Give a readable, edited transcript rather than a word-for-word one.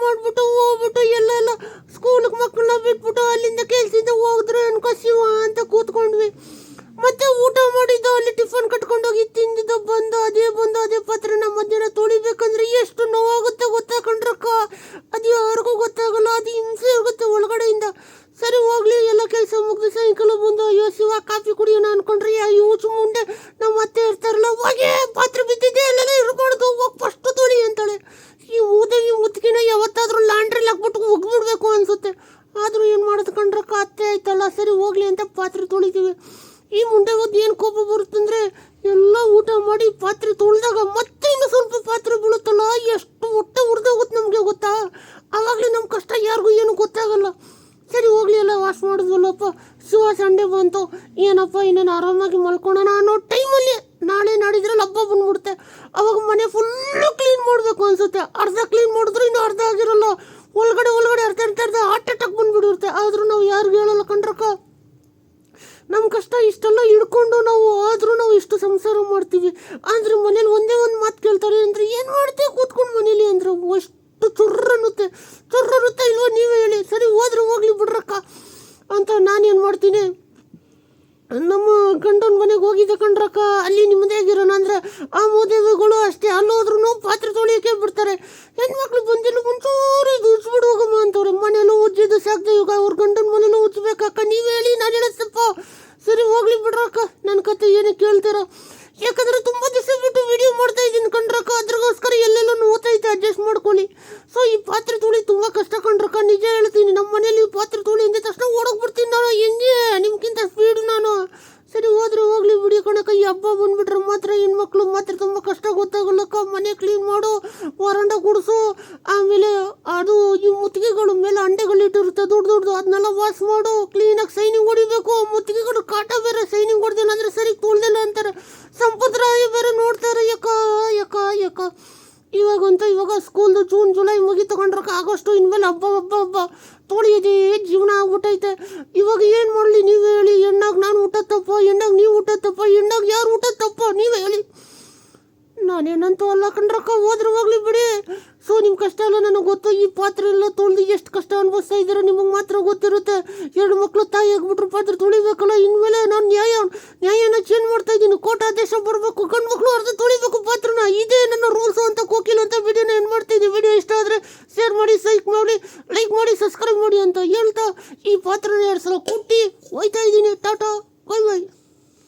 ಮಾಡ್ಬಿಟ್ಟು ಹೋಗ್ಬಿಟ್ಟು ಎಲ್ಲೆಲ್ಲ ಸ್ಕೂಲಿಗೆ ಮಕ್ಕಳನ್ನ ಬಿಟ್ಬಿಟ್ಟು ಅಲ್ಲಿಂದ ಕೆಲಸದಿಂದ ಹೋಗಿದ್ರು ಅನ್ಕೋ ಶಿವ ಅಂತ ಕೂತ್ಕೊಂಡ್ವಿ. ಮತ್ತೆ ಊಟ ಮಾಡಿದ್ದು ಅಲ್ಲಿ ಟಿಫನ್ ಕಟ್ಕೊಂಡೋಗಿ ತಿಂದಿದ್ದು ಬಂದು ಅದೇ ಪಾತ್ರೆನ ಮಧ್ಯಾಹ್ನ ತೊಳಿಬೇಕಂದ್ರೆ ಎಷ್ಟು ನೋವಾಗುತ್ತೆ ಗೊತ್ತಾ ಕಣ್ರಕ್ಕ. ಅದು ಯಾರಿಗೂ ಗೊತ್ತಾಗಲ್ಲ, ಅದು ಹಿಂಸೆ ಆಗುತ್ತೆ ಒಳಗಡೆಯಿಂದ. ಸರಿ ಹೋಗ್ಲಿ, ಎಲ್ಲ ಕೆಲಸ ಮುಗಿದು ಸಾಯಂಕಾಲ ಬಂದು ಅಯ್ಯೋ ಶಿವ ಕಾಫಿ ಕುಡಿಯೋಣ ಅನ್ಕೊಂಡ್ರಿ. ಯೂಸು ಮುಂದೆ ನಮ್ಮ ಅತ್ತೆ ಇರ್ತಾರಲ್ಲ, ಹೋಗಿ ಪಾತ್ರೆ ಬಿದ್ದಿದೆ ಅಲ್ಲೆಲ್ಲ ಇರಬಾರ್ದು, ಹೋಗಿ ಫಸ್ಟ್ ತೊಳಿ ಅಂತಾಳೆ. ಈ ಮುತ್ತಿಗೆನ ಯಾವತ್ತಾದ್ರೂ ಲಾಂಡ್ರಿಲಿ ಹಾಕ್ಬಿಟ್ಟು ಒಗ್ಬಿಡ್ಬೇಕು ಅನ್ಸುತ್ತೆ. ಆದರೂ ಏನು ಮಾಡೋದು ಕಣ್ರಕ್ಕ, ಅತ್ತೆ ಆಯ್ತಲ್ಲ ಸರಿ ಹೋಗ್ಲಿ ಅಂತ ಪಾತ್ರೆ ತೊಳಿತೀವಿ. ಈ ಮುಂದೆ ಹೋದ್ ಏನು ಕೋಪ ಬರುತ್ತಂದ್ರೆ, ಎಲ್ಲ ಊಟ ಮಾಡಿ ಪಾತ್ರೆ ತೊಳೆದಾಗ ಮತ್ತೆ ಇನ್ನು ಸ್ವಲ್ಪ ಪಾತ್ರೆ ಬೀಳುತ್ತಲ್ಲ, ಎಷ್ಟು ಹೊಟ್ಟೆ ಉರಿದೋಗುತ್ತೆ ನಮಗೆ ಗೊತ್ತಾ. ಆವಾಗಲೇ ನಮ್ಮ ಕಷ್ಟ ಯಾರಿಗೂ ಏನು ಗೊತ್ತಾಗಲ್ಲ. ಸರಿ ಹೋಗ್ಲಿ, ಎಲ್ಲ ವಾಶ್ ಮಾಡಿದ್ವಲ್ಲಪ್ಪ. ಶಿವ ಸಂಡೆ ಬಂತು, ಏನಪ್ಪ ಇನ್ನೇನು ಆರಾಮಾಗಿ ಮಲ್ಕೊಳ್ಳೋಣ ಅನ್ನೋ ಟೈಮಲ್ಲಿ ನಾಳೆ ನಾಡಿದ್ರಲ್ಲಿ ಹಬ್ಬ ಬಂದ್ಬಿಡುತ್ತೆ. ಅವಾಗ ಮನೆ ಫುಲ್ಲು ಕ್ಲೀನ್ ಮಾಡಬೇಕು ಅನ್ಸುತ್ತೆ. ಅರ್ಧ ಕ್ಲೀನ್ ಮಾಡಿದ್ರು ಇನ್ನೂ ಅರ್ಧ ಆಗಿರಲ್ಲ. ಒಳಗಡೆ ಅರ್ಧ ಹಾರ್ಟ್ ಅಟ್ಯಾಕ್ ಬಂದ್ಬಿಡಿರುತ್ತೆ. ಆದರೂ ನಾವು ಯಾರಿಗೂ ಹೇಳಲ್ಲ ಕಣ್ರಕ್ಕ. ನಮ್ಮ ಕಷ್ಟ ಇಷ್ಟೆಲ್ಲ ಹಿಡ್ಕೊಂಡು ಆದರೂ ನಾವು ಇಷ್ಟು ಸಂಸಾರ ಮಾಡ್ತೀವಿ. ಆದರೆ ಮನೇಲಿ ಒಂದೇ ಒಂದು ಮಾತು ಕೇಳ್ತಾರೆ ಅಂದರೆ, ಏನು ಮಾಡ್ತೀವಿ ಕೂತ್ಕೊಂಡು ಮನೇಲಿ ಅಂದ್ರೆ ಅಷ್ಟು ಚುರ್ರನ್ನುತ್ತೆ ಇಲ್ವೋ ನೀವೇ ಹೇಳಿ. ಸರಿ ಹೋದ್ರೆ ಹೋಗ್ಲಿ ಬಿಡ್ರಕ್ಕ ಅಂತ ನಾನೇನು ಮಾಡ್ತೀನಿ, ನಮ್ಮ ಗಂಡನ ಮನೆಗೆ ಹೋಗಿದ್ದೆ ಕಣ್ರಕ್ಕ. ಅಲ್ಲಿ ನಿಮ್ಮದೇ ಆಗಿರೋಣ ಅಂದರೆ ಆ ಮೋದೇವಿಗಳು ಅಷ್ಟೇ, ಅಲ್ಲೋದ್ರೂ ಪಾತ್ರೆ ತೊಳಿಯೋಕೆ ಬಿಡ್ತಾರೆ. ಹೆಣ್ಮಕ್ಳು ಬಂದಿಲ್ಲ ಮುಂಚೂರು ಇದು ಉಜ್ಬಿಡು ಹೋಗಮ್ಮ ಅಂತವ್ರೆ. ಮನೇಲೂ ಉಜ್ಜಿದ್ದು ಸಾಕ್ದೆ, ಇವಾಗ ಅವ್ರ ಗಂಡನ ಮನೇಲೂ ಉಜ್ಬೇಕಕ್ಕ. ನೀವೇ ಹೇಳಿ, ನಾನು ಹೇಳತ್ತಪ್ಪ. ಸರಿ ಹೋಗ್ಲಿ ಬಿಡ್ರಕ್ಕ, ನನ್ನ ಕತೆ ಏನೇ ಕೇಳ್ತಾರ. ಯಾಕಂದರೆ ತುಂಬ ದಿವಸ ಬಿಟ್ಟು ವಿಡಿಯೋ ಮಾಡ್ತಾ ಇದ್ದೀನಿ ಕಣ್ರಕ್ಕ, ಅದ್ರಗೋಸ್ಕರ ಎಲ್ಲೆಲ್ಲೂ ನೋತೈತೆ, ಅಡ್ಜಸ್ಟ್ ಮಾಡ್ಕೊಳ್ಳಿ. ಸೊ ಈ ಪಾತ್ರೆ ತೊಳಿ ತುಂಬ ಕಷ್ಟ ಕಣ್ರಕ್ಕ, ನಿಜ ಹೇಳ್ತೀನಿ. ನಮ್ಮ ಮನೇಲಿ ಪಾತ್ರೆ ತೊಳಿ ಅಂದ ತಕ್ಷಣ ಓಡೋಗ್ಬಿಡ್ತೀನಿ ನಾನು, ಹೆಂಗೆ ನಿಮ್ಗಿಂತ ಸ್ಪೀಡು ನಾನು. ಸರಿ ಹೋದ್ರೆ ಹೋಗ್ಲಿ ಬಿಡಿ ಕಣಕ್ಕ. ಈ ಹಬ್ಬ ಬಂದ್ಬಿಟ್ರೆ ಮಾತ್ರ ಹೆಣ್ಮಕ್ಳು ಮಾತ್ರ ತುಂಬ ಕಷ್ಟ ಗೊತ್ತಾಗಲ್ಲಕ್ಕ. ಮನೆ ಕ್ಲೀನ್ ಮಾಡು, ವರಂಡ ಗುಡಿಸು, ಆಮೇಲೆ ಅದು ಈ ಮುತ್ತಿಗೆಗಳು ಮೇಲೆ ಅಂಡೆಗಳಿಟ್ಟಿರುತ್ತೆ ದೊಡ್ಡದು, ಅದನ್ನೆಲ್ಲ ವಾಶ್ ಮಾಡು, ಕ್ಲೀನಾಗಿ ಸೈನಿಂಗ್ ಹೊಡಿಬೇಕು. ಮುತ್ತಿಗೆಗಳು ಕಾಟ ಬೇರೆ, ಸೈನಿಂಗ್ ಹೊಡೆದಿಲ್ಲ ಅಂದರೆ ಸರಿ ತೊಳ್ದಿಲ್ಲ ಅಂತಾರೆ. ಸಂಪ್ರದಾಯ ಬೇರೆ ನೋಡ್ತಾರೆ. ಯಾಕ ಇವಾಗ ಸ್ಕೂಲ್ದು ಜೂನ್ ಜುಲೈ ಮುಗಿತಕೊಂಡ್ರಕ್ಕ, ಆಗಸ್ಟು ಇನ್ಮೇಲೆ ಹಬ್ಬ ತೊಳಿಯೋದೇ ಜೀವನ ಆಗ್ಬಿಟ್ಟೈತೆ. ಇವಾಗ ಏನು ಮಾಡಲಿ ನೀವೇ ಹೇಳಿ. ಹೆಣ್ಣಾಗ ನಾನು ಊಟ ತಪ್ಪ, ಹೆಣ್ಣಾಗ ನೀವು ಊಟ ತಪ್ಪ, ಹೆಣ್ಣಾಗ ಯಾರು ಊಟ ತಪ್ಪ ನೀವೇ ಹೇಳಿ. ನಾನೇನಂತೂ ಅಲ್ಲ ಕಣ್ರಕ್ಕ, ಹೋದ್ರೆ ಹೋಗ್ಲಿ ಬಿಡಿ. ಸೊ ನಿಮ್ಮ ಕಷ್ಟ ಎಲ್ಲ ನನಗೆ ಗೊತ್ತು. ಈ ಪಾತ್ರೆ ಎಲ್ಲ ತೊಳೆದು ಎಷ್ಟು ಕಷ್ಟ ಅನುಭವಿಸ್ತಾ ಇದ್ದೀರ ನಿಮಗೆ ಮಾತ್ರ ಗೊತ್ತಿರುತ್ತೆ. 2 ಮಕ್ಕಳು ತಾಯಿ ಆಗಿಬಿಟ್ರು ಪಾತ್ರೆ ತೊಳಿಬೇಕಲ್ಲ. ಇನ್ಮೇಲೆ ನಾನು ನ್ಯಾಯನ ಚೇಂಜ್ ಮಾಡ್ತಾ ಇದ್ದೀನಿ. ಕೋರ್ಟ್ ಆದೇಶ ಬರಬೇಕು, ಗಂಡು ಮಕ್ಕಳು ಅರ್ಧ ತೊಳಿಬೇಕು ಪಾತ್ರನ. ಇದೇ ನನ್ನ ರೂಲ್ಸು ಅಂತ ಕೋಕಿಲು ಅಂತ ವಿಡಿಯೋನ ಏನು ಮಾಡ್ತಾಯಿದ್ದೀನಿ. ವಿಡಿಯೋ ಇಷ್ಟ ಆದರೆ ಶೇರ್ ಮಾಡಿ, ಲೈಕ್ ಮಾಡಿ, ಸಬ್ಸ್ಕ್ರೈಬ್ ಮಾಡಿ ಅಂತ ಹೇಳ್ತಾ ಈ ಪಾತ್ರನ 2 ಸಲ ಕುಟ್ಟಿ ಹೋಯ್ತಾ ಇದ್ದೀನಿ. ಟಾಟಾ, ಬೈ.